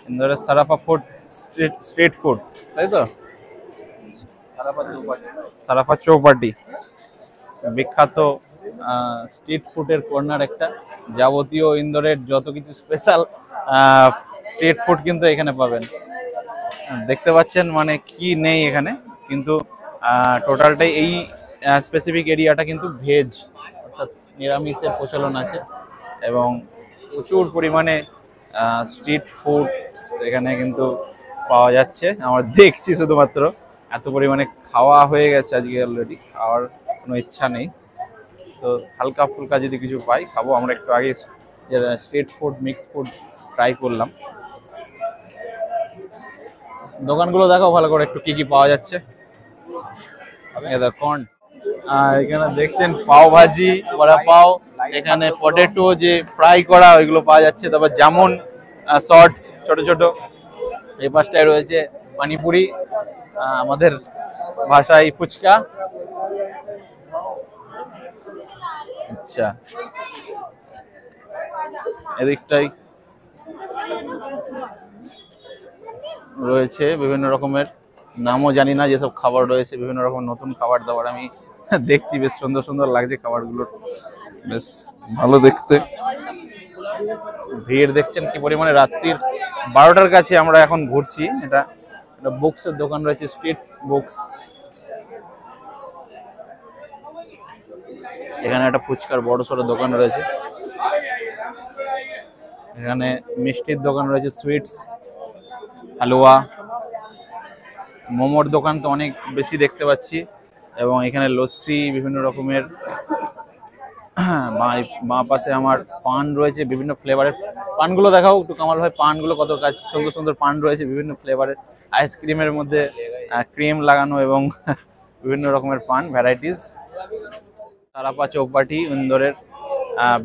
ইন্দোরের Sarafa food street food, তাই তো? সারাফা চৌপাটি বিখ্যাত স্ট্রিট ফুডের কর্নার একটা। যাবতীয় ইন্দোরের যত কিছু স্পেশাল স্ট্রিট ফুড কিন্তু এখানে পাবেন। দেখতে পাচ্ছেন মানে কি নেই এখানে, কিন্তু টোটালটাই এই স্পেসিফিক এরিয়াটা কিন্তু ভেজ, অর্থাৎ নিরামিষের প্রচলন আছে এবং প্রচুর পরিমাণে স্ট্রিট ফুড এখানে কিন্তু পাওয়া যাচ্ছে। আমরা দেখছি শুধুমাত্র, এত পরিমাণে খাওয়া হয়ে গেছে আজকে অলরেডি, খাওয়ার কোনো ইচ্ছা নেই। তো হালকা ফুলকা যদি কিছু পাই খাবো। আমরা একটু আগে street food mix food try করলাম। দোকানগুলো দেখাও ভালো করে একটু, কি কি পাওয়া যাচ্ছে। দেখুন এখানে দেখছেন পাও ভাজি, বড়া পাও, এখানে পটেটো যে ফ্রাই করা ওইগুলো পাওয়া যাচ্ছে, তারপর জামুন শর্টস ছোট ছোট। এই পাশটায় রয়েছে পানিপুরি, আমাদের ভাষায় ফুচকা। আচ্ছা, এদিকটাই রয়েছে বিভিন্ন রকমের, নামও জানি না যেসব খাবার রয়েছে, বিভিন্ন রকম নতুন খাবার দাবার আমি দেখছি। বেশ সুন্দর সুন্দর লাগছে খাবারগুলো, বেশ ভালো দেখতে। ভিড় দেখছেন কি পরিমাণে, রাত্রির 12টার কাছে আমরা এখন ঘুরছি। এটা বুকসের দোকান রয়েছে, স্ট্রিট বুকস। এখানে একটা ফুচকার বড় সড়ো দোকান রয়েছে, এখানে মিষ্টির দোকান রয়েছে, সুইটস, হালুয়া, মোমোর দোকান তো অনেক বেশি দেখতে পাচ্ছি, এবং এখানে লস্যি বিভিন্ন রকমের। বাঁ পাশে আমার পান রয়েছে বিভিন্ন ফ্লেভারের। পানগুলো দেখাও একটু কামাল ভাই, পানগুলো কত কাজ, সুন্দর সুন্দর পান রয়েছে বিভিন্ন ফ্লেভারের, আইসক্রিমের মধ্যে ক্রিম লাগানো এবং বিভিন্ন রকমের পান ভ্যারাইটিস। সারাপা চৌপাটি ইন্দোরের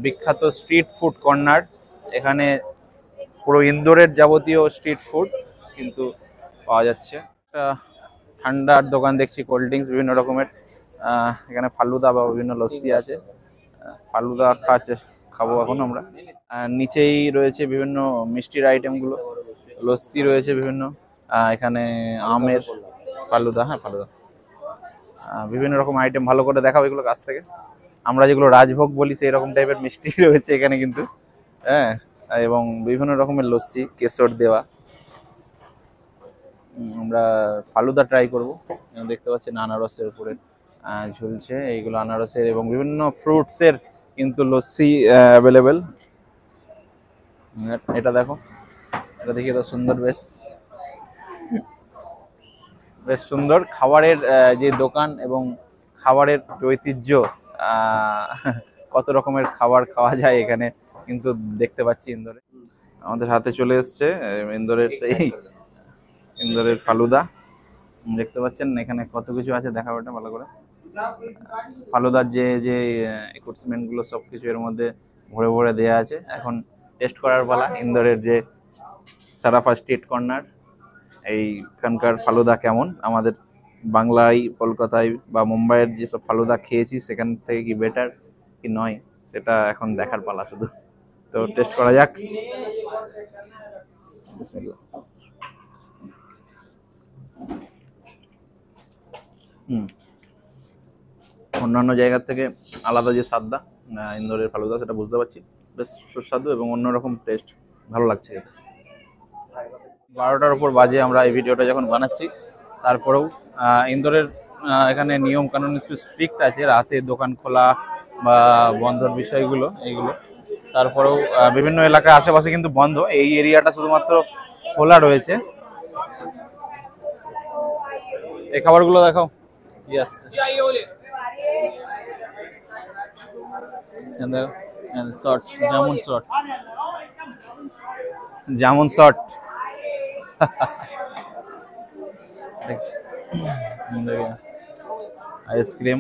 বিখ্যাত স্ট্রিট ফুড কর্নার। এখানে পুরো ইন্দোরের যাবতীয় স্ট্রিট ফুড কিন্তু পাওয়া যাচ্ছে। একটা ঠান্ডার দোকান দেখছি, কোল্ড ড্রিঙ্কস বিভিন্ন রকমের। এখানে ফালুদা বা বিভিন্ন লস্যি আছে, ফালুদা খাবো এখন আমরা। নিচেই রয়েছে বিভিন্ন মিষ্টির আইটেমগুলো, লস্যি রয়েছে বিভিন্ন, এখানে আমের ফালুদা, হ্যাঁ ফালুদা, বিভিন্ন রকম আইটেম। ভালো করে দেখাবো এগুলো কাছ থেকে। আমরা যেগুলো রাজভোগ বলি সেই রকম টাইপের মিষ্টি রয়েছে এখানে কিন্তু, হ্যাঁ, এবং বিভিন্ন রকমের লস্যি কেশর দেওয়া। আমরা ফালুদা ট্রাই করবো। দেখতে পাচ্ছেন আনারসের উপরে ঝুলছে, এইগুলো আনারসের এবং বিভিন্ন ফ্রুটসের কিন্তু লস্যি অ্যাভেলেবেল। এটা দেখো, এটা দেখি, এটা সুন্দর, বেশ বেশ সুন্দর খাবারের যে দোকান এবং খাবারের ঐতিহ্য, কত রকমের খাবার খাওয়া যায় এখানে কিন্তু দেখতে পাচ্ছি ইন্দোরে। আমাদের হাতে চলে এসছে ইন্দোরের ফালুদা। দেখতে পাচ্ছেন এখানে কত কিছু আছে, দেখাবো এটা ভালো করে। ফালুদার যে যে ইকুইপমেন্ট গুলো সবকিছু এর মধ্যে ভরে ভরে দেওয়া আছে। এখন টেস্ট করার পালা ইন্দোরের যে সারাফা স্ট্রিট কর্নার, এইখানকার ফালুদা কেমন, আমাদের বাংলায় কলকাতায় বা মুম্বাইয়ের যেসব ফালুদা খেয়েছি সেখান থেকে কি বেটার কি নয় সেটা এখন দেখার পালা শুধু। তো টেস্ট করা যাক। বিসমিল্লাহ। অন্যান্য জায়গার থেকে আলাদা যে স্বাদটা ইন্দোরের ফালুদা, সেটা বুঝতে পারছি। বেশ সুস্বাদু এবং অন্যরকম টেস্ট, ভালো লাগছে খেতে। 12টার উপর বাজে আমরা এই ভিডিওটা যখন বানাচ্ছি, তারপরেও ইন্দোরের এখানে নিয়ম কানুন একটু স্ট্রিক্ট আছে, রাতে দোকান খোলা বা বন্ধর বিষয়গুলো এইগুলো। তারপরেও বিভিন্ন এলাকা আশেপাশে কিন্তু বন্ধ, এই এরিয়াটা শুধুমাত্র খোলা রয়েছে। এই খাবারগুলো দেখাও, কি আসছে। Short, jamun short. Ice cream,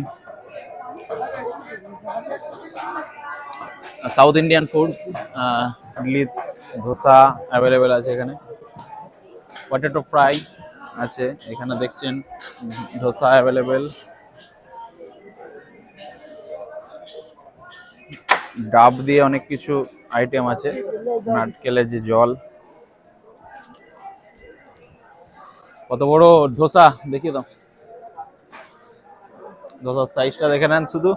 south Indian foods, idli dosa available আছে এখানে। পটেটো ফ্রাই আছে এখানে, দেখছেন ধোসা অ্যাভেলেবেল। ডাব দিয়ে অনেক কিছু আইটেম আছে, নারকেলের যে জল, কত বড় ধোসা দেখিয়ে দাও, ধোসার সাইজটা দেখে নেন শুধু।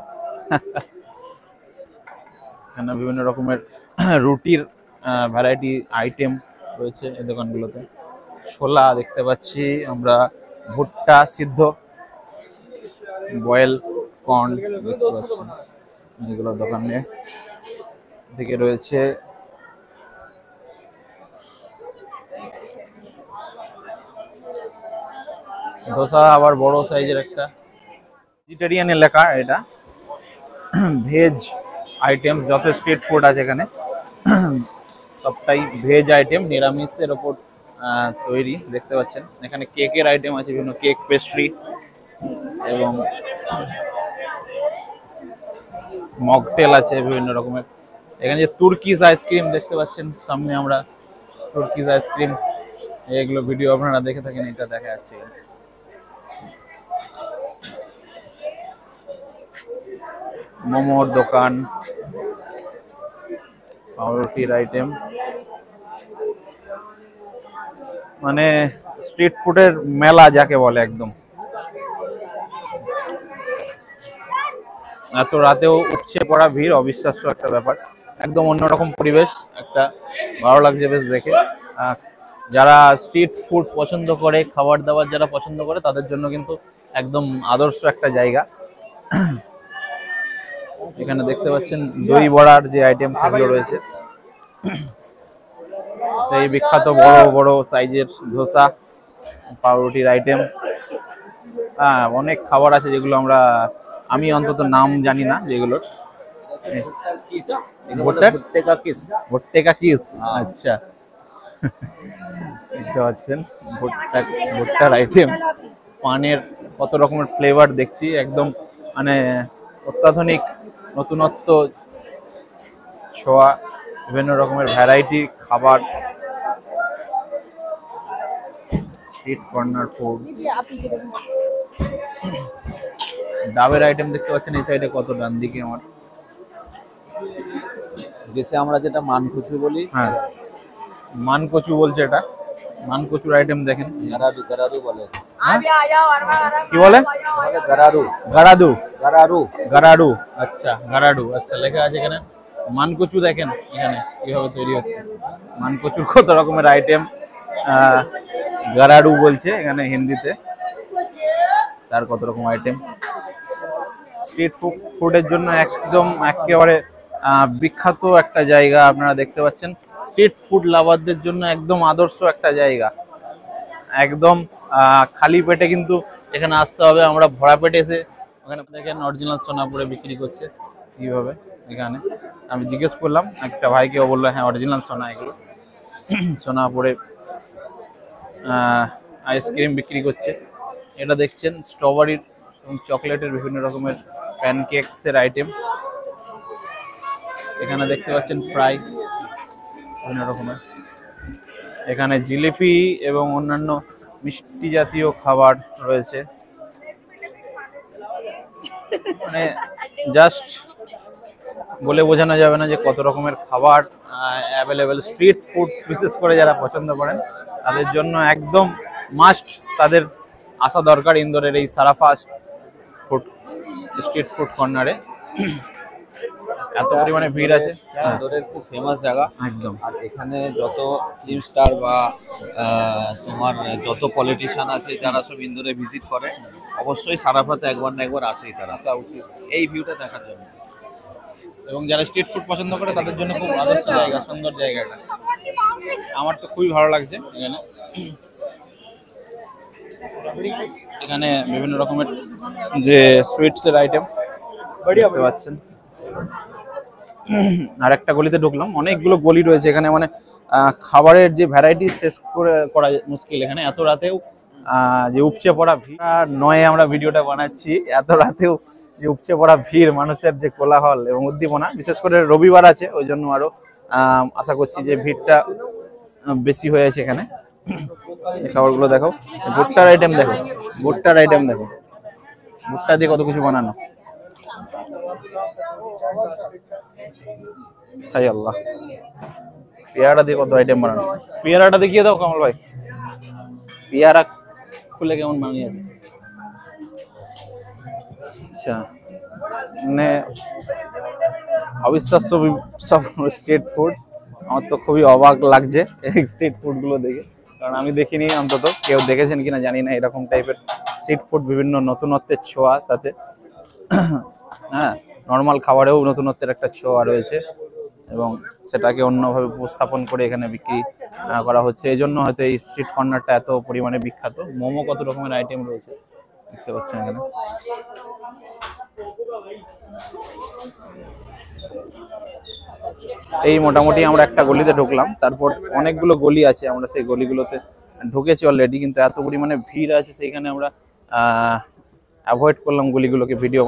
এখানে বিভিন্ন রকমের রুটির ভ্যারাইটি আইটেম রয়েছে এই দোকানগুলোতে। ছোলা দেখতে পাচ্ছি আমরা, ভুট্টা সিদ্ধ, বয়েল কর্ন দেখতে পাচ্ছি এগুলো দোকানে। দিকে রয়েছে ধোসা, আবার বড় সাইজের একটা ভেজিটেরিয়ান এলাকা এটা। ভেজ আইটেম যত স্ট্রিট ফুড আছে এখানে সবটাই ভেজ আইটেম, নিরামিষের ওপর তৈরি। দেখতে পাচ্ছেন এখানে কেকের আইটেম আছে, বিভিন্ন কেক, পেস্ট্রি এবং মকটেল আছে বিভিন্ন রকমের। এখানে যে তুর্কিশ আইসক্রিম দেখতে পাচ্ছেন সামনে আমরা, তুর্কিশ আইসক্রিম, এগুলো ভিডিও আপনারা দেখে থাকেন, এটা দেখা যাচ্ছে। মোমোর দোকান, পাউরুটির আইটেম, মানে স্ট্রিট ফুডের মেলা যাকে বলে একদম। এত রাতেও উপচে পড়া ভিড়, অবিশ্বাস্য একটা ব্যাপার, একদম অন্যরকম পরিবেশ একটা, ভালো লাগছে বেশ দেখে। যারা স্ট্রিট ফুড পছন্দ করে, খাবার দাবার যারা পছন্দ করে, তাদের জন্য কিন্তু একদম আদর্শ একটা জায়গা। এখানে দেখতে পাচ্ছেন দই বড়ার যে আইটেম সেগুলো রয়েছে, সেই বিখ্যাত বড় বড় সাইজের ধোসা, পাউরুটির আইটেম। অনেক খাবার আছে যেগুলো আমি অন্তত নাম জানি না যেগুলোর। ভুট্টা কিস, আচ্ছা। দেখতে পাচ্ছেন ভুট্টার আইটেম, পানের কত রকমের ফ্লেভার দেখছি, একদম মানে অত্যাধুনিক নতুনত্ব ছোঁয়া, বিভিন্ন রকমের ভ্যারাইটি খাবার, স্ট্রিট কর্নার ফুড। ডাবের আইটেম দেখতে পাচ্ছেন এই সাইডে, কত ডান দিকে আমার দেশে আমরা যেটা মানকচু বলি, হ্যাঁ মানকচু বলছে, এটা মানকচুর আইটেম দেখেন। গারারু গারারু বলে, কি বলে? গারারু গারাদু, গারারু গারাডু, আচ্ছা গারাডু, আচ্ছা লেখা আছে এখানে। মানকচু দেখেন এখানে কিভাবে তৈরি হচ্ছে, মানকচুর কত রকমের আইটেম, গারাডু বলছে এখানে হিন্দিতে, তার কত রকম আইটেম। স্ট্রিট ফুডের জন্য একদম একেবারে বিখ্যাত একটা জায়গা, আপনারা দেখতে পাচ্ছেন। স্ট্রিট ফুড লাভারদের জন্য একদম আদর্শ একটা জায়গা, একদম খালি পেটে কিন্তু এখানে আসতে হবে। আমরা ভরা পেটে এসে ওখানে দেখেন অরিজিনাল সোনাপুরে বিক্রি করছে কিভাবে। এখানে আমি জিজ্ঞেস করলাম একটা ভাইকে, ও বললো হ্যাঁ অরিজিনাল সোনা এগুলো। সোনাপুরে আইসক্রিম বিক্রি করছে। এটা দেখছেন স্ট্রবেরির এবং চকলেটের বিভিন্ন রকমের প্যানকেকসের আইটেম। এখানে দেখতে পাচ্ছেন ফ্রাই বিভিন্ন রকমের। এখানে জিলিপি এবং অন্যান্য মিষ্টি জাতীয় খাবার রয়েছে, মানে জাস্ট বলে বোঝানো যাবে না যে কত রকমের খাবার অ্যাভেলেবেল। স্ট্রিট ফুড বিশেষ করে যারা পছন্দ করেন তাদের জন্য একদম মাস্ট, তাদের আসা দরকার ইন্দোরের এই সারাফা ফুড স্ট্রিট ফুড কর্নারে। এত পরিমাণে ভিড় আছে, ইন্দোরের খুব ফেমাস জায়গা একদম। আর এখানে যত ফিল্ম স্টার বা তোমার যত পলিটিশিয়ান আছে যারা সব ইন্দোরে ভিজিট করে, অবশ্যই সারাফাতে একবার না একবার আসেই, তারা আসা উচিত এই ভিউটা দেখার জন্য। এবং যারা স্ট্রিট ফুড পছন্দ করে তাদের জন্য খুব আদর্শ জায়গা, সুন্দর জায়গাটা, আমার তো খুবই ভালো লাগছে। এখানে বিভিন্ন রকমের যে সুইটসের আইটেম দেখতে পাচ্ছেন। আর একটা গলিতে ঢুকলাম, অনেকগুলো গলি রয়েছে এখানে, মানে খাবারের যে ভ্যারাইটি শেষ করা মুশকিল এখানে। এত রাতেও যে উপচে পড়া ভিড় নয়, আমরা ভিডিওটা বানাচ্ছি এত রাতেও যে উপচে পড়া ভিড়, মানুষের যে কোলাহল এবং উদ্দীপনা, বিশেষ করে রবিবার আছে ওই জন্য আরো আশা করছি যে ভিড়টা বেশি হয়েছে এখানে। এই খাবারগুলো দেখো, ভুট্টার আইটেম দেখো, ভুট্টার আইটেম দেখো, ভুট্টা দিয়ে কত কিছু বানানো। হাই আল্লাহ, পেয়ারা দিয়ে কত আইটেম বানানো। পেয়ারাটা দেখিয়ে দাও কমল ভাই, পেয়ারা খুলে কেমন বানিয়েছে। আচ্ছা, মানে অবিশ্বাস্য সব স্ট্রিট ফুড। আমার তো খুবই অবাক লাগছে এই স্ট্রিট ফুড গুলো দেখে, কারণ আমি দেখিনি, অন্তত কেউ দেখেছেন কিনা জানি না এরকম টাইপের স্ট্রিট ফুড। বিভিন্ন নতুনত্বের ছোঁয়া তাতে, হ্যাঁ, নর্মাল খাবারেও নতুনত্বের একটা ছোঁয়া রয়েছে এবং সেটাকে অন্যভাবে উপস্থাপন করে এখানে বিক্রি করা হচ্ছে। এই জন্য হয়তো এই স্ট্রিট কর্নারটা এত পরিমাণে বিখ্যাত। মোমো কত রকমের আইটেম রয়েছে দেখতে পাচ্ছেন এখানে। এই মোটামুটি আমরা একটা গলিতে ঢুকলাম, তারপর অনেকগুলো গলি আছে, আমরা সেই গলিগুলোতে ঢুকেছি অলরেডি, কিন্তু এত পরিমাণে ভিড় আছে সেইখানে আমরা অ্যাভয়েড করলাম গলিগুলোকে ভিডিও